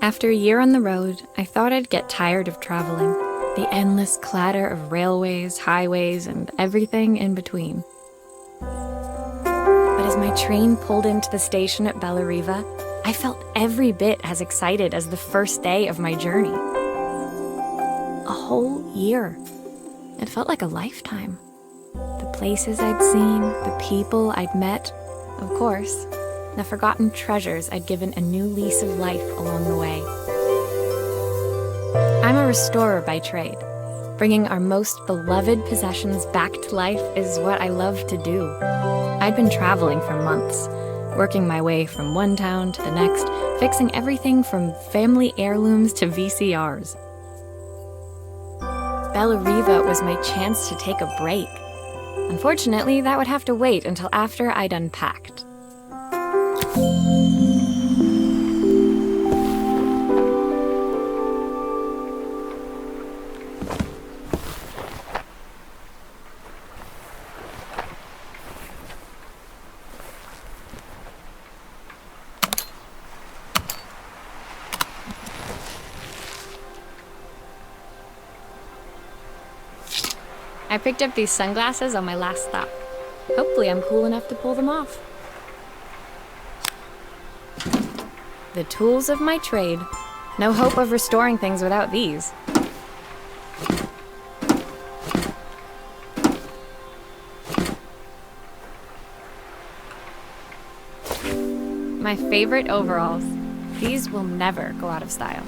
After a year on the road, I thought I'd get tired of traveling. The endless clatter of railways, highways, and everything in between. But as my train pulled into the station at Bellariva, I felt every bit as excited as the first day of my journey. A whole year. It felt like a lifetime. The places I'd seen, the people I'd met, of course, the forgotten treasures I'd given a new lease of life along the way. I'm a restorer by trade. Bringing our most beloved possessions back to life is what I love to do. I'd been traveling for months, working my way from one town to the next, fixing everything from family heirlooms to VCRs. Bellariva was my chance to take a break. Unfortunately, that would have to wait until after I'd unpacked. I picked up these sunglasses on my last stop. Hopefully I'm cool enough to pull them off. The tools of my trade. No hope of restoring things without these. My favorite overalls. These will never go out of style.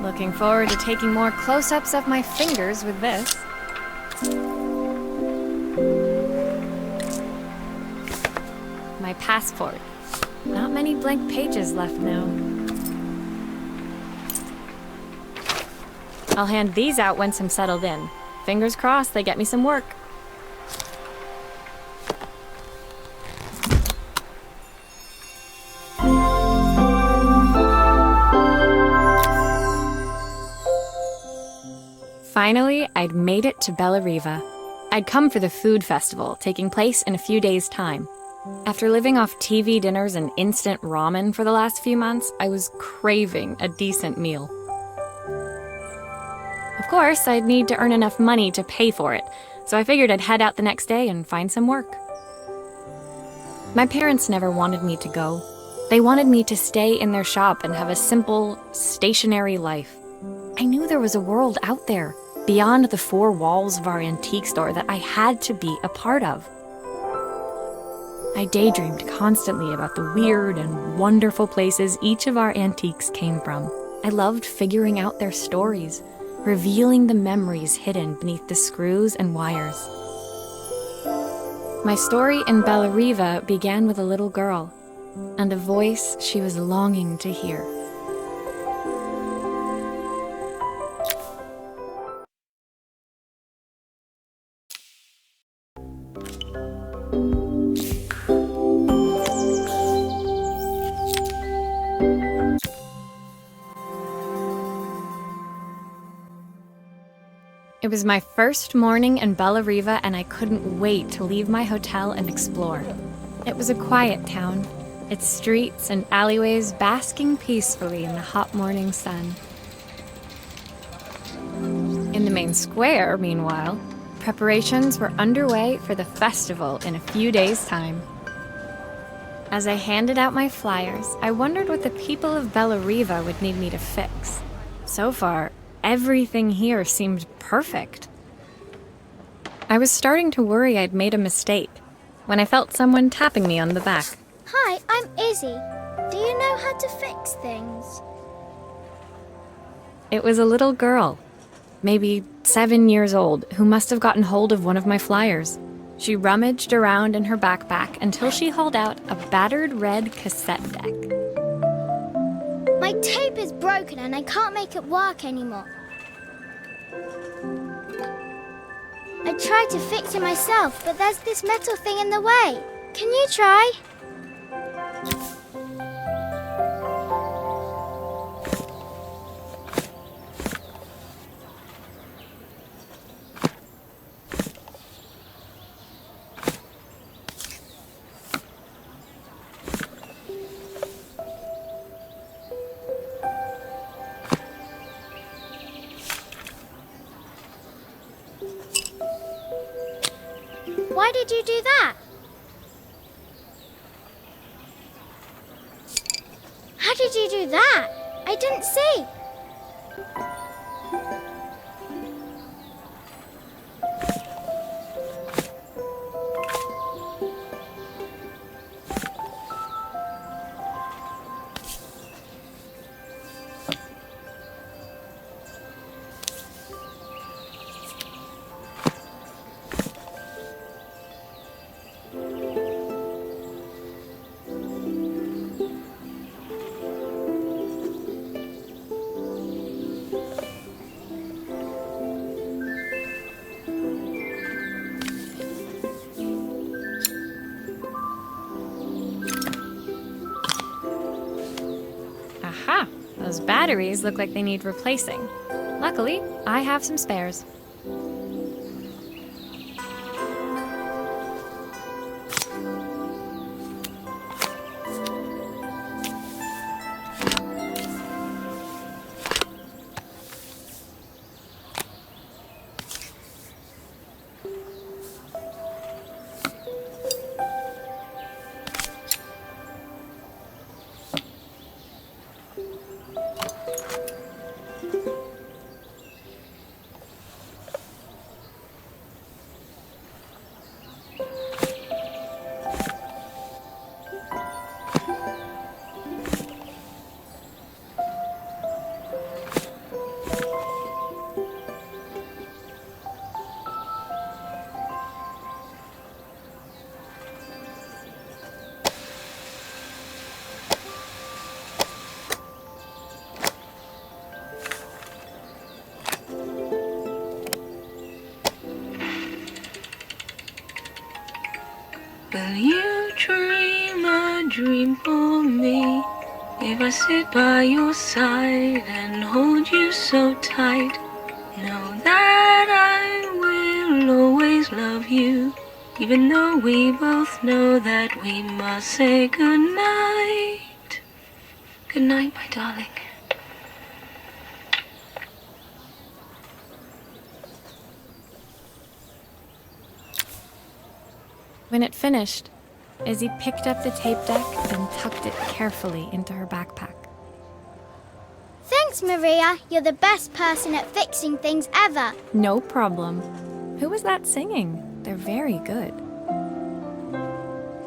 Looking forward to taking more close-ups of my fingers with this. My passport. Not many blank pages left now. I'll hand these out once I'm settled in. Fingers crossed they get me some work. Finally, I'd made it to Bellariva. I'd come for the food festival, taking place in a few days' time. After living off TV dinners and instant ramen for the last few months, I was craving a decent meal. Of course, I'd need to earn enough money to pay for it, so I figured I'd head out the next day and find some work. My parents never wanted me to go. They wanted me to stay in their shop and have a simple, stationary life. I knew there was a world out there, beyond the four walls of our antique store, that I had to be a part of. I daydreamed constantly about the weird and wonderful places each of our antiques came from. I loved figuring out their stories, revealing the memories hidden beneath the screws and wires. My story in Bellariva began with a little girl, and a voice she was longing to hear. It was my first morning in Bellariva, and I couldn't wait to leave my hotel and explore. It was a quiet town, its streets and alleyways basking peacefully in the hot morning sun. In the main square, meanwhile, preparations were underway for the festival in a few days' time. As I handed out my flyers, I wondered what the people of Bellariva would need me to fix. So far, everything here seemed perfect. I was starting to worry I'd made a mistake when I felt someone tapping me on the back. Hi, I'm Izzy. Do you know how to fix things? It was a little girl, maybe 7 years old, who must have gotten hold of one of my flyers. She rummaged around in her backpack until she hauled out a battered red cassette deck. My tape is broken and I can't make it work anymore. I tried to fix it myself, but there's this metal thing in the way. Can you try? Why did you do that? How did you do that? I didn't see. Aha! Those batteries look like they need replacing. Luckily, I have some spares. Will you dream a dream for me? If I sit by your side and hold you so tight, know that I will always love you, even though we both know that we must say goodnight. Good night, my darling. When it finished, Izzy picked up the tape deck and tucked it carefully into her backpack. Thanks, Maria. You're the best person at fixing things ever. No problem. Who was that singing? They're very good.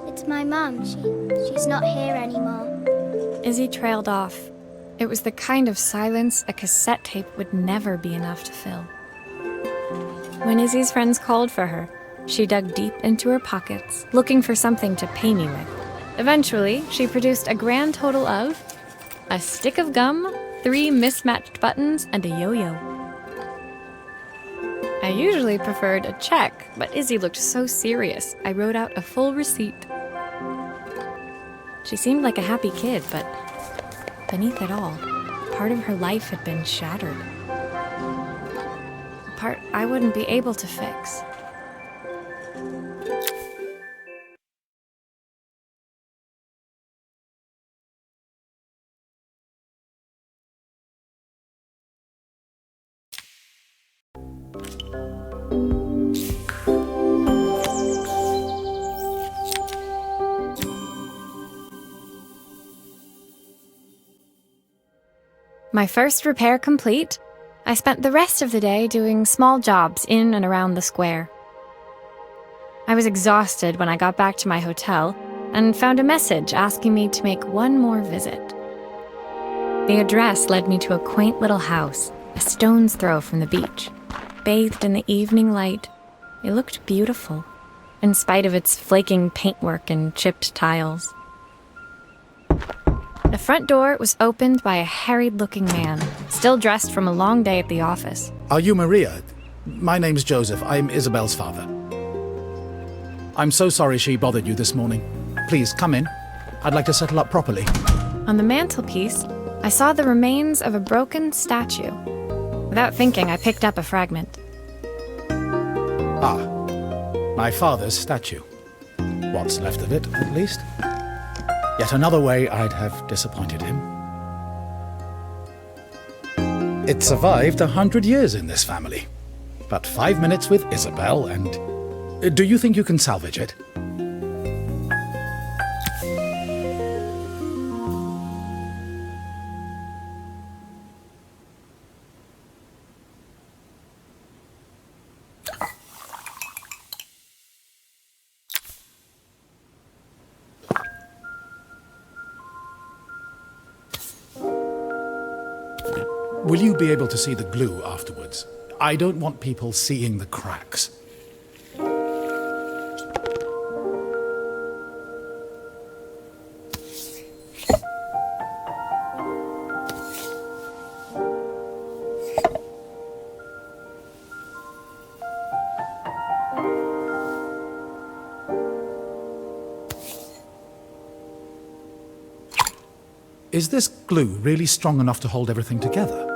It's my mum. She's not here anymore. Izzy trailed off. It was the kind of silence a cassette tape would never be enough to fill. When Izzy's friends called for her, she dug deep into her pockets, looking for something to pay me with. Eventually, she produced a grand total of a stick of gum, 3 mismatched buttons, and a yo-yo. I usually preferred a check, but Izzy looked so serious, I wrote out a full receipt. She seemed like a happy kid, but beneath it all, part of her life had been shattered. A part I wouldn't be able to fix. My first repair complete, I spent the rest of the day doing small jobs in and around the square. I was exhausted when I got back to my hotel and found a message asking me to make one more visit. The address led me to a quaint little house, a stone's throw from the beach. Bathed in the evening light, it looked beautiful, in spite of its flaking paintwork and chipped tiles. The front door was opened by a harried-looking man, still dressed from a long day at the office. Are you Maria? My name's Joseph. I'm Isabel's father. I'm so sorry she bothered you this morning. Please, come in. I'd like to settle up properly. On the mantelpiece, I saw the remains of a broken statue. Without thinking, I picked up a fragment. Ah, my father's statue. What's left of it, at least. Yet another way I'd have disappointed him. It survived 100 years in this family. But 5 minutes with Isabel and Do you think you can salvage it? Will you be able to see the glue afterwards? I don't want people seeing the cracks. Is this glue really strong enough to hold everything together?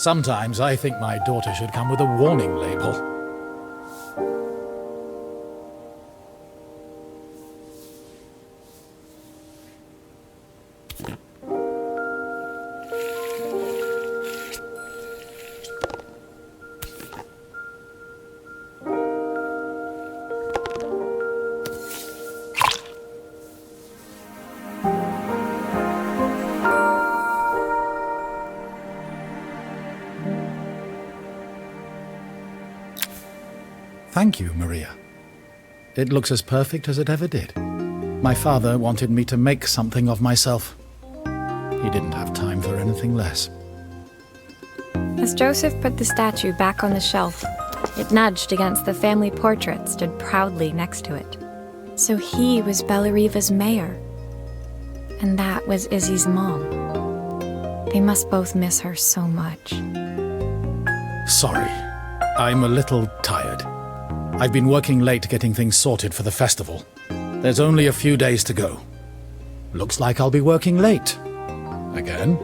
Sometimes I think my daughter should come with a warning label. Thank you, Maria. It looks as perfect as it ever did. My father wanted me to make something of myself. He didn't have time for anything less. As Joseph put the statue back on the shelf, it nudged against the family portrait stood proudly next to it. So he was Bellariva's mayor. And that was Izzy's mom. They must both miss her so much. Sorry, I'm a little tired. I've been working late getting things sorted for the festival. There's only a few days to go. Looks like I'll be working late. Again?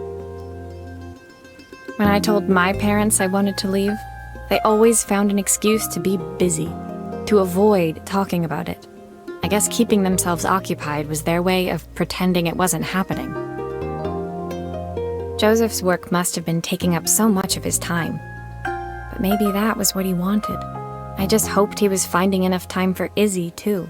When I told my parents I wanted to leave, they always found an excuse to be busy, to avoid talking about it. I guess keeping themselves occupied was their way of pretending it wasn't happening. Joseph's work must have been taking up so much of his time. But maybe that was what he wanted. I just hoped he was finding enough time for Izzy, too.